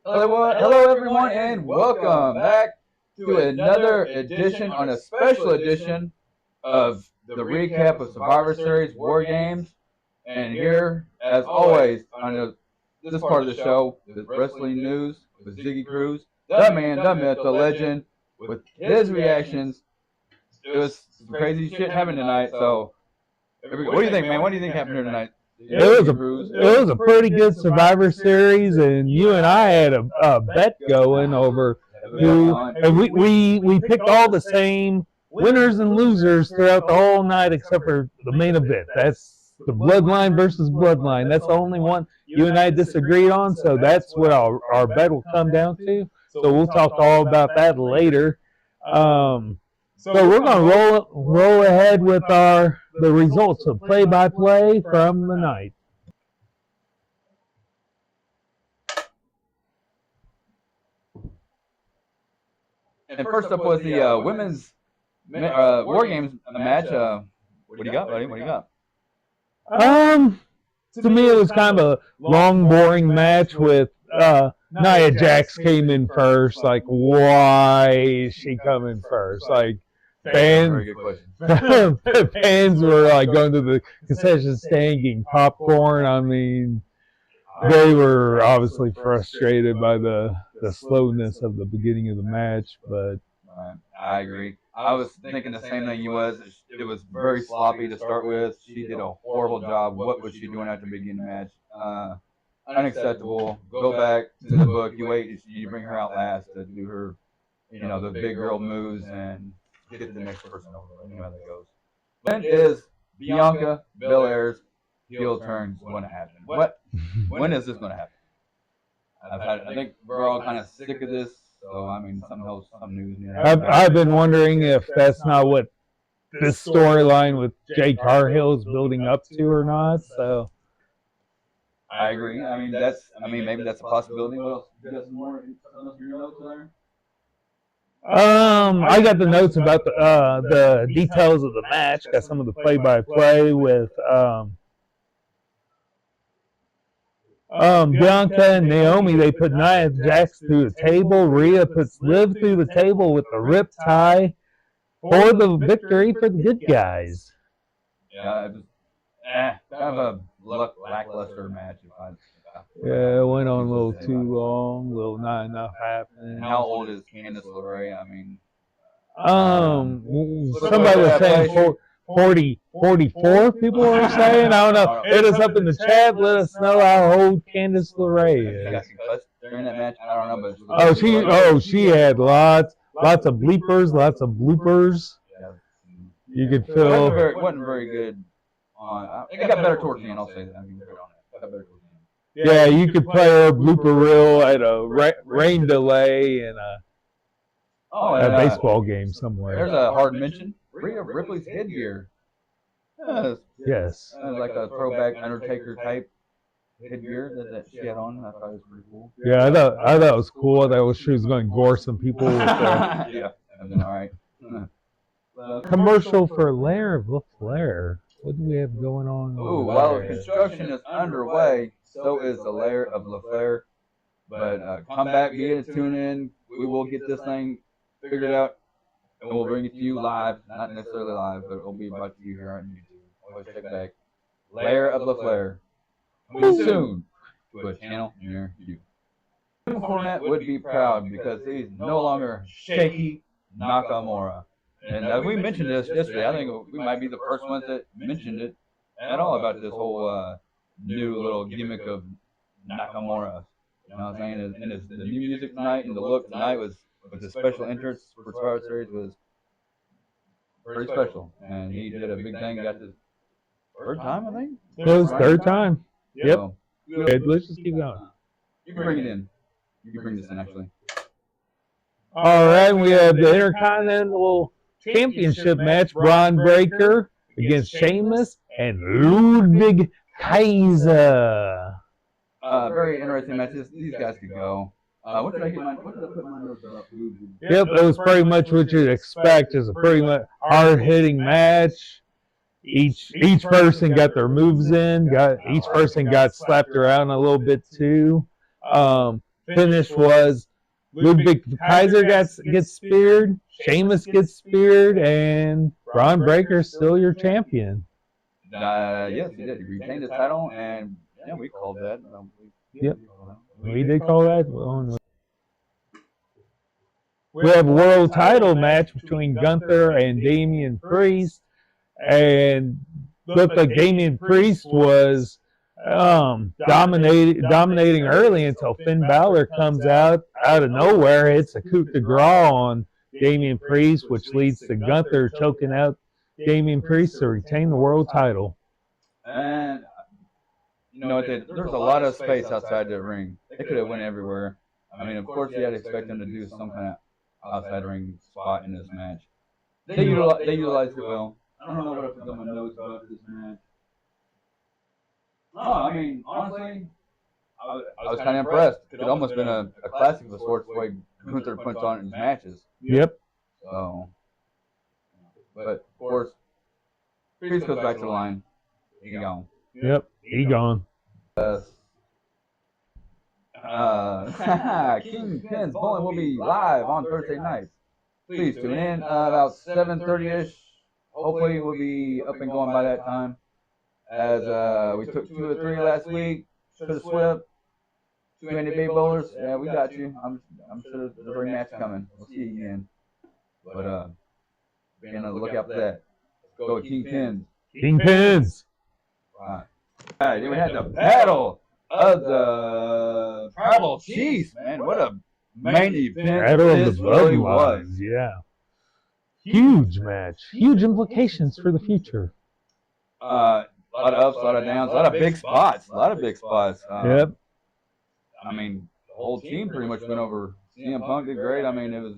Hello everyone, and welcome back to another edition on a special edition of the recap of Survivor Series War Games. And here, as always, on this part of the show, the wrestling news with Ziggy Cruz, the man, the myth, the legend, with his reactions. It was some crazy shit happening tonight. So, what do you think, man? What do you think happened here tonight? It was a pretty good Survivor Series, and you and I had a bet going over who, and we picked all the same winners and losers throughout the whole night except for the main event. That's the Bloodline versus Bloodline. That's the only one you and I disagreed on, so that's what our bet will come down to. So we'll talk all about that later. So we're going to roll ahead with the results of play-by-play from the night. And first up was the women's War Games match. What do you got, buddy? What do you got? To me, it was kind of a long, boring match with Nia Jax came in first. Like, why is she coming first? Like, fans were like going to the concession stand getting popcorn. I mean, they were obviously frustrated by the slowness of the beginning of the match. But I agree. I was thinking the same thing you was. It was very sloppy to start with. She did a horrible job. What was she doing after the beginning of the match? Unacceptable. Go back to the book. You wait. You bring her out last to do her, the big girl moves and get the next person over. You know how that goes. When is Bianca Belair's heel turn going to happen? When is this going to happen? I think we're all kind of sick of this. So I mean, some news. I've been wondering if that's not what this storyline with Jade Cargill is building up to or not. So I agree. I mean, maybe that's a possibility. What else? You got some more notes there? I got the notes about the details of the match. Got some of the play-by-play with Bianca and Naomi. They put Nia Jax through the table. Rhea puts Liv through the table with the rip tie for the victory for the good guys. Yeah, it was kind of a lackluster match. Yeah, it went on a little too long. Not enough happening. How old is Candice LeRae? I mean, somebody was saying 44 people were saying. I don't know. Hit us up in the chat. Let us know how old Candice LeRae is. During that match, I don't know, but she had lots of bleepers, lots of bloopers. You could feel it wasn't very good. It got better towards the end. I'll say that. It got better towards the end. Yeah, you could play a blooper reel at a rain delay and a baseball game somewhere. There's a hard mention. Rhea Ripley's headgear. Yes. Like a throwback Undertaker type headgear that she had on. I thought it was pretty cool. Yeah, I thought it was cool. I thought she was going to gore some people with that. Yeah, all right. Commercial for Lair of LaFlair. What do we have going on? While construction is underway, so is the Lair of LaFlair. But come back, tune in. We will get this thing figured out, and we'll bring it to you live. Not necessarily live, but it'll be brought to you here on YouTube. Always check back. Lair of LaFlair. Coming soon to a channel near you. Jim Cornette would be proud because he's no longer Shaky Nakamura. And we mentioned this yesterday. I think we might be the first ones that mentioned it at all about this whole new little gimmick of Nakamura. You know what I'm saying? And the new music tonight and the look tonight with the special entrance for Survivor Series was pretty special. And he did a big thing. Got his third time, I think? It was third time. Yep. So, okay, let's just keep going. You can bring it in. You can bring this in, actually. All right, we have the Intercontinental Championship match, Braun Breaker against Sheamus and Ludwig Kaiser. Very interesting matches. These guys could go. What did I put my notes up? Yep, it was pretty much what you'd expect. It's a pretty much hard-hitting match. Each person got their moves in. Each person got slapped around a little bit too. finish was Ludwig Kaiser gets speared, Sheamus gets speared, and Braun Breaker's still your champion. Yes, he did. He retained the title, and yeah, we called that. Yep, we did call that. We have a world title match between Gunther and Damian Priest, and looked like Damian Priest was dominating early until Finn Balor comes out of nowhere, hits a coup de grace on Damian Priest, which leads to Gunther choking out Damian Priest to retain the world title. And there's a lot of space outside the ring. They could have went everywhere. I mean, of course, you had to expect them to do some kind of outside the ring spot in this match. They utilized it well. I don't know what I put on my notes about this match. No, I mean, honestly, I was kind of impressed. It could almost been a classic of the sorts, the way Gunther puts on in his matches. Yep. So, but of course, Priest goes back to the line. He gone. Yep, he gone. Kingpin's Bowling will be live on Thursday nights. Please tune in about 7:30ish. Hopefully, we'll be up and going by that time. As we took 2 or 3 last week, should have swept. 2 NBA bowlers, yeah, we got you. I'm sure there's a rematch coming. We'll see you again. But be on the lookout for that. Let's go with Kingpins. Kingpins. Right. Alright, then we had the battle of the Tribal Chiefs, man. What a main event Battle of this the really Bloodlines, was. yeah. Huge match. Huge implications for the future. A lot of ups, a lot of downs, a lot of big spots. Yep. I mean, the whole team pretty much went over. CM Punk did great. I mean, it was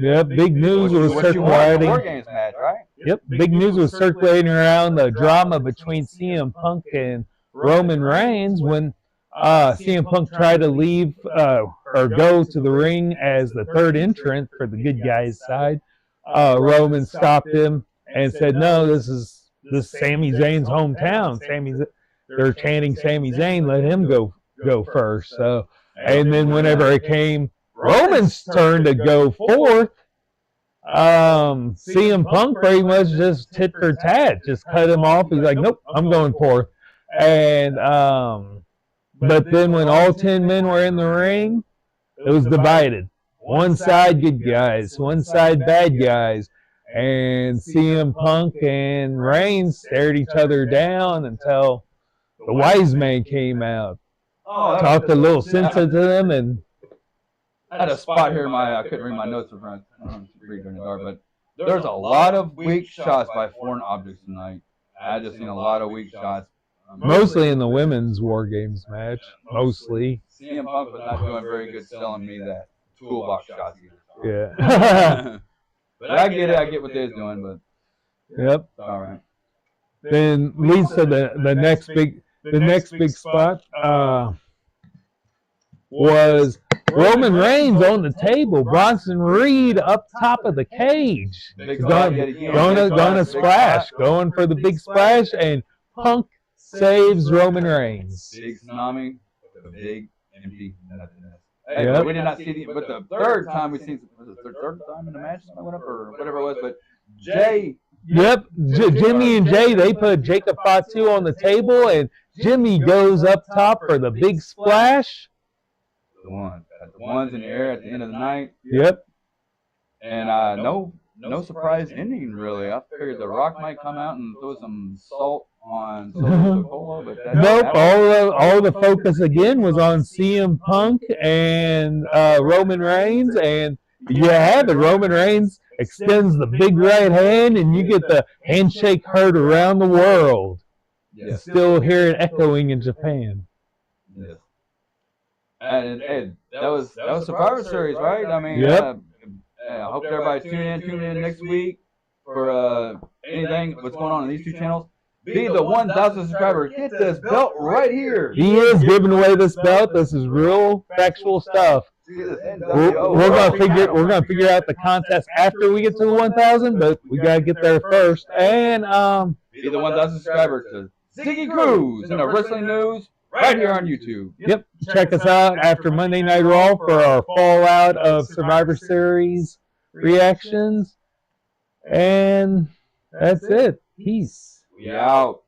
Yep, big news was circulating. WarGames match, right? Yep, big news was circulating around the drama between CM Punk and Roman Reigns when CM Punk tried to leave or go to the ring as the third entrant for the good guys' side. Roman stopped him and said, "No, this is Sami Zayn's hometown. They're chanting Sami Zayn. Let him go first." So, and then whenever it came Roman's turn to go forth, CM Punk pretty much just tit for tat, just cut him off. He's like, "Nope, I'm going forth." And but then when all 10 men were in the ring, it was divided. One side good guys, one side bad guys. And CM Punk and Reigns stared each other down until the wise man came out. Talked a little sense into them, and I had a spot here in I couldn't read my notes in front. I don't read during the dark, but there's a lot of weak shots by foreign objects tonight. I just seen a lot of weak shots. Mostly in the women's WarGames match. Mostly. CM Punk was not doing very good selling me that toolbox shots either. Yeah. But I get it. I get what they're doing, but yep. All right. Then leads to the next big spot was Roman Reigns on the table, Bronson Reed up top of the cage, going to splash, going for the big splash, and Punk saves Roman Reigns. Big tsunami, with a big empty nothingness. Hey, yep. We did not see the, but the third time we seen, was it the third time in the match I went up or whatever it was, but Jay. Yep, Jimmy and Jay, they put Jacob Fatu on the table, and Jimmy goes up top for the big splash. The ones in the air at the end of the night. Yep. And no surprise ending really. I figured The Rock might come out and throw some salt on Coca-Cola, but nope. All the focus again was on CM Punk and Roman Reigns, and you have it. Roman Reigns extends the big right hand, and you get the handshake heard around the world. Yes. Still hear it echoing in Japan. Yes. And that was Survivor Series, right? I mean, yep. I hope everybody tune in next week for anything what's going on in these two channels. Be the 1,000 subscriber. Get this belt right here. He is giving away this belt. This is real factual stuff. We're gonna figure out the contest after we get to the 1,000, but we gotta get there first. And be the 1,000 subscribers to Ziggy Cruz in the wrestling news right here on YouTube. Yep. Check us out after Monday Night Raw for our fallout of Survivor Series reactions. And that's it. Peace. We out.